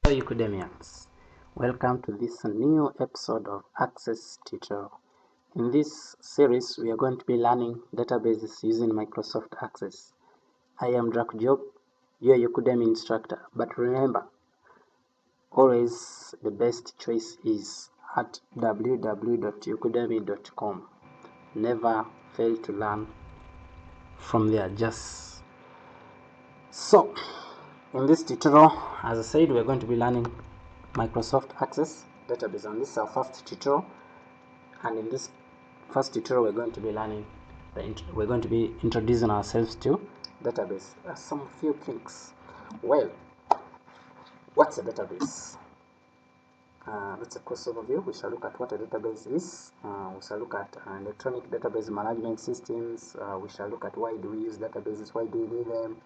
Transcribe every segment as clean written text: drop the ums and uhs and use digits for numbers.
Hello Udemians, welcome to this new episode of Access Tutorial. In this series we are going to be learning databases using Microsoft Access. I am Drac Job, your Udemy instructor, but remember, always the best choice is at www.udemy.com. Never fail to learn from there. So in this tutorial, as I said, we're going to be learning Microsoft Access database, and this is our first tutorial. And in this first tutorial, we're going to be introducing ourselves to database. Some few things. Well, what's a database? That's a course overview. We shall look at what a database is. We shall look at electronic database management systems. We shall look at why do we use databases, why do we need them.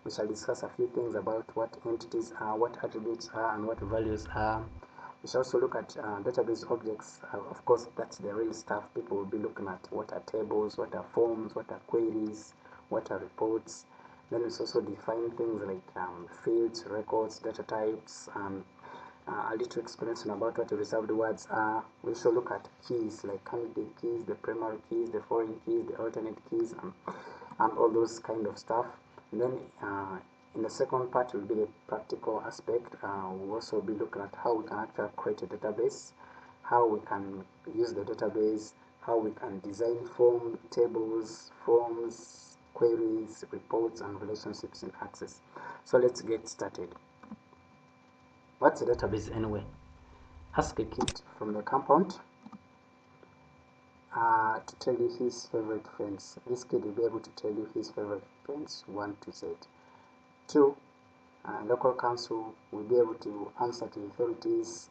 We shall discuss a few things about what entities are, what attributes are, and what values are. We shall also look at database objects. Of course, that's the real stuff. People will be looking at what are tables, what are forms, what are queries, what are reports. Then we also define things like fields, records, data types, and a little explanation about what reserved words are. We also look at keys like candidate keys, the primary keys, the foreign keys, the alternate keys, and all those kind of stuff. And then in the second part will be the practical aspect. We'll also be looking at how we can actually create a database, how we can use the database, how we can design tables, forms, queries, reports, and relationships in Access. So let's get started. What's a database anyway? Ask a kid from the compound to tell you his favorite friends. This kid will be able to tell you his favorite friends 1 to Z. 2, local council will be able to answer to authorities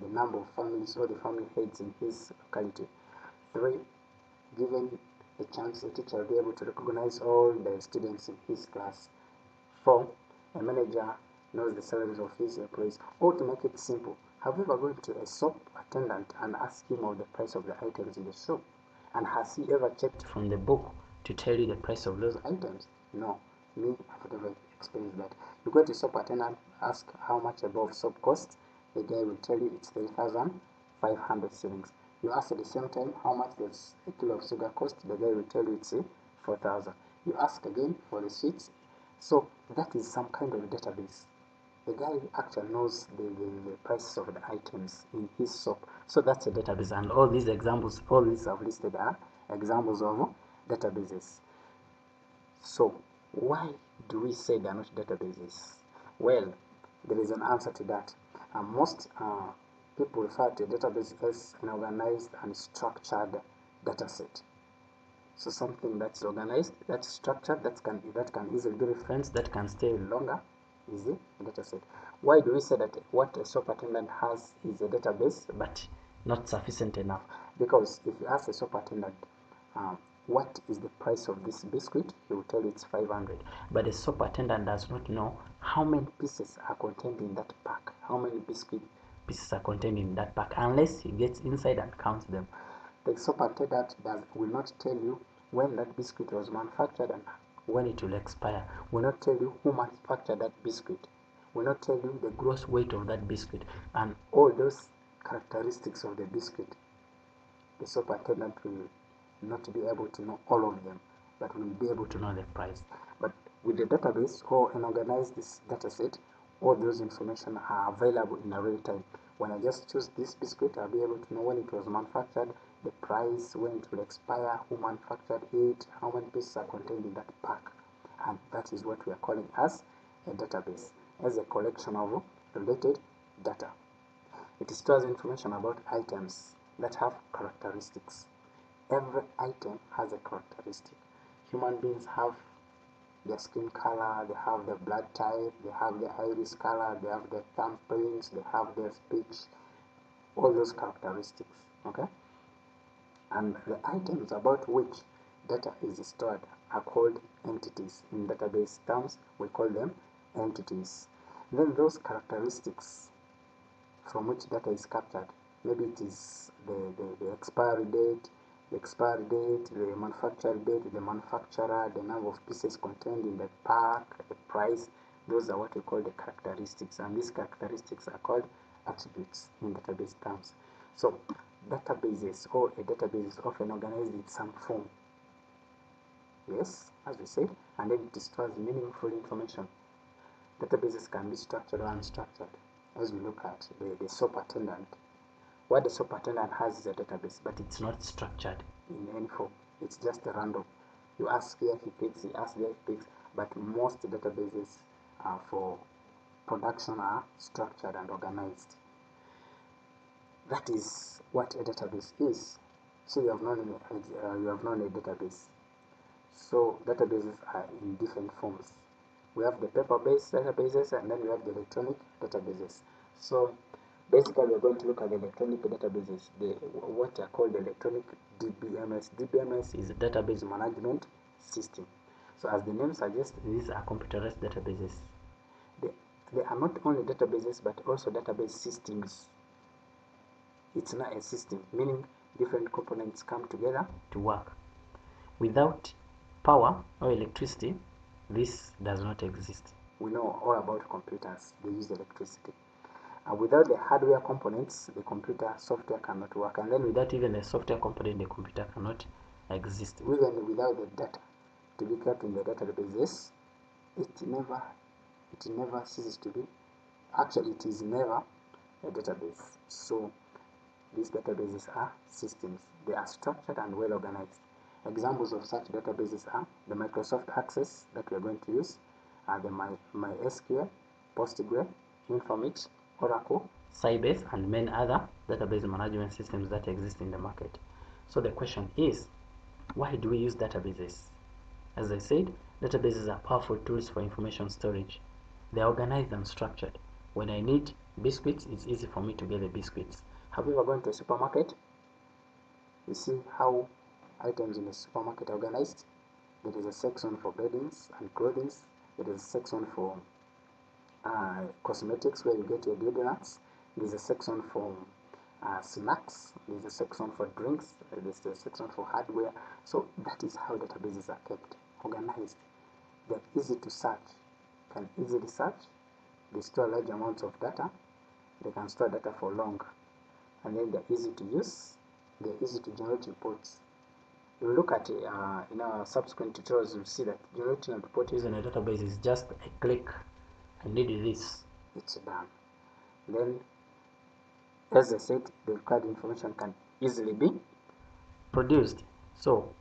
the number of families or the family heads in his locality. 3, given a chance, the teacher will be able to recognize all the students in his class. 4, a manager knows the salaries of his employees. Or to make it simple, have you ever gone to a shop attendant and asked him of the price of the items in the shop? And has he ever checked from the book to tell you the price of those items? No, me, I've never experienced that. You go to shop attendant, ask how much a bowl of soap costs. The guy will tell you it's 3,500 shillings. You ask at the same time how much does a kilo of sugar cost. The guy will tell you it's 4,000. You ask again for the sweets. So that is some kind of database. The guy actually knows the prices of the items in his shop. So that's a database, and all these examples, all these I've listed are examples of databases. So why do we say they are not databases? Well, there is an answer to that. Most people refer to a database as an organized and structured data set. So something that's organized, that's structured, that can easily be referenced, that can stay longer, is a data set. Why do we say that what a shop attendant has is a database but not sufficient enough? Because if you ask a shop attendant what is the price of this biscuit, he will tell you it's 500. But the shop attendant does not know how many pieces are contained in that pack, how many biscuit pieces are contained in that pack, unless he gets inside and counts them. The shop attendant will not tell you when that biscuit was manufactured and when it will expire. Will not tell you who manufactured that biscuit. Will not tell you the gross weight of that biscuit and all those characteristics of the biscuit. The shop attendant will not be able to know all of them, but will be able to know the price. But with the database or an organized data set, all those information are available in a real time. When I just choose this biscuit, I'll be able to know when it was manufactured, the price, when it will expire, who manufactured it, how many pieces are contained in that pack. And that is what we are calling as a database, as a collection of related data. It stores information about items that have characteristics. Every item has a characteristic. Human beings have their skin color, they have their blood type, they have their iris color, they have their thumbprints, they have their speech, all those characteristics. Okay? And the items about which data is stored are called entities. In database terms, we call them entities. Then those characteristics from which data is captured, maybe it is the expiry date, the manufacture date, the manufacturer, the number of pieces contained in the pack, the price. Those are what we call the characteristics, and these characteristics are called attributes in database terms. So databases, or a database, is often organized in some form. Yes, as we said, and then it stores meaningful information. Databases can be structured or unstructured. As we look at the soap attendant, what the soap attendant has is a database, but it's not structured in any form. It's just random. You ask here, he picks, you ask there, he picks, but most databases for production are structured and organized. That is what a database is. So you have known a database. So databases are in different forms. We have the paper-based databases, and then we have the electronic databases. So basically, we're going to look at the electronic databases, what are called the electronic DBMS. DBMS is a database management system. So as the name suggests, these are computerized databases. They are not only databases, but also database systems. It's not a system, meaning different components come together to work. Without power or electricity, this does not exist. We know all about computers, they use electricity. Without the hardware components, the computer software cannot work, and then without even the software component, the computer cannot exist. Even without the data to be kept in the databases, it never ceases to be. Actually, it is never a database. So these databases are systems. They are structured and well organized. Examples of such databases are the Microsoft Access that we are going to use, the MySQL, PostgreSQL, Informix, Oracle, Sybase, and many other database management systems that exist in the market. So the question is, why do we use databases? As I said, databases are powerful tools for information storage. They are organized and structured. When I need biscuits, it's easy for me to get the biscuits. Have you ever gone to a supermarket? You see how items in the supermarket are organized? There is a section for beddings and clothing. There is a section for cosmetics, where you get your deodorants. There is a section for snacks. There is a section for drinks. There is a section for hardware. So that is how databases are kept, organized. They're easy to search. Can easily search. They store large amounts of data. They can store data for long. And then they're easy to use. They're easy to generate reports. If you look at in our subsequent tutorials, you'll see that generating a report using a database is just a click. I need this. It's done. Then, as I said, the required information can easily be produced. So,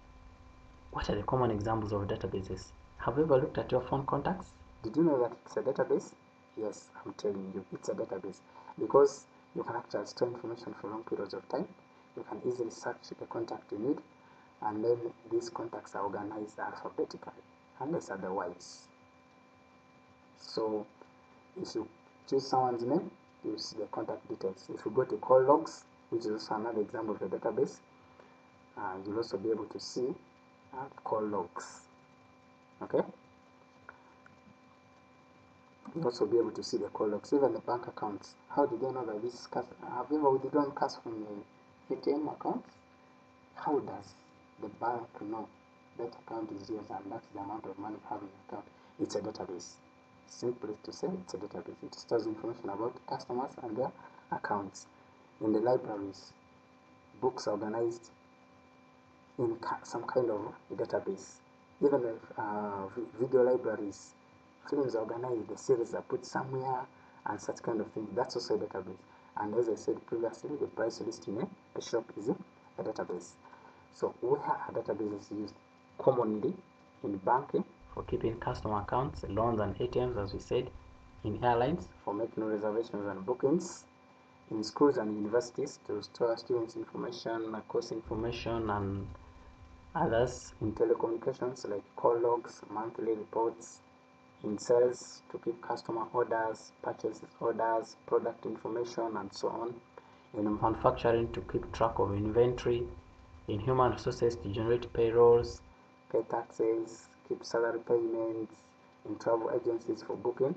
what are the common examples of databases? Have you ever looked at your phone contacts? Did you know that it's a database? Yes, I'm telling you, it's a database, because you can actually store information for long periods of time. You can easily search the contact you need, and then these contacts are organized alphabetically, unless otherwise. So if you choose someone's name, you see the contact details. If you go to call logs, which is also another example of a database, you'll also be able to see call logs. Okay? You'll also be able to see the call logs, even the bank accounts. How do they know that this is cash? Have you ever withdrawn cash from the ATM account? How does the bank know that account is yours and that's the amount of money you have in the account? It's a database. Simply to say, it's a database. It stores information about customers and their accounts. In the libraries, books are organized in some kind of database. Even video libraries, films are organized, the series are put somewhere, and such kind of thing. That's also a database. And as I said previously, the price list in a shop is a database. So where are databases used? Commonly in banking, for keeping customer accounts, loans and ATMs, as we said, in airlines, for making reservations and bookings, in schools and universities, to store students' information, course information, and others, in telecommunications, like call logs, monthly reports, in sales, to keep customer orders, purchase orders, product information, and so on, in manufacturing, to keep track of inventory, in human resources, to generate payrolls, pay taxes, keep salary payments, in travel agencies for booking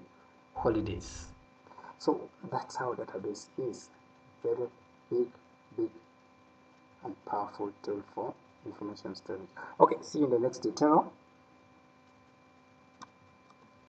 holidays. So that's how database is. Very big and powerful tool for information storage. Okay, see you in the next tutorial.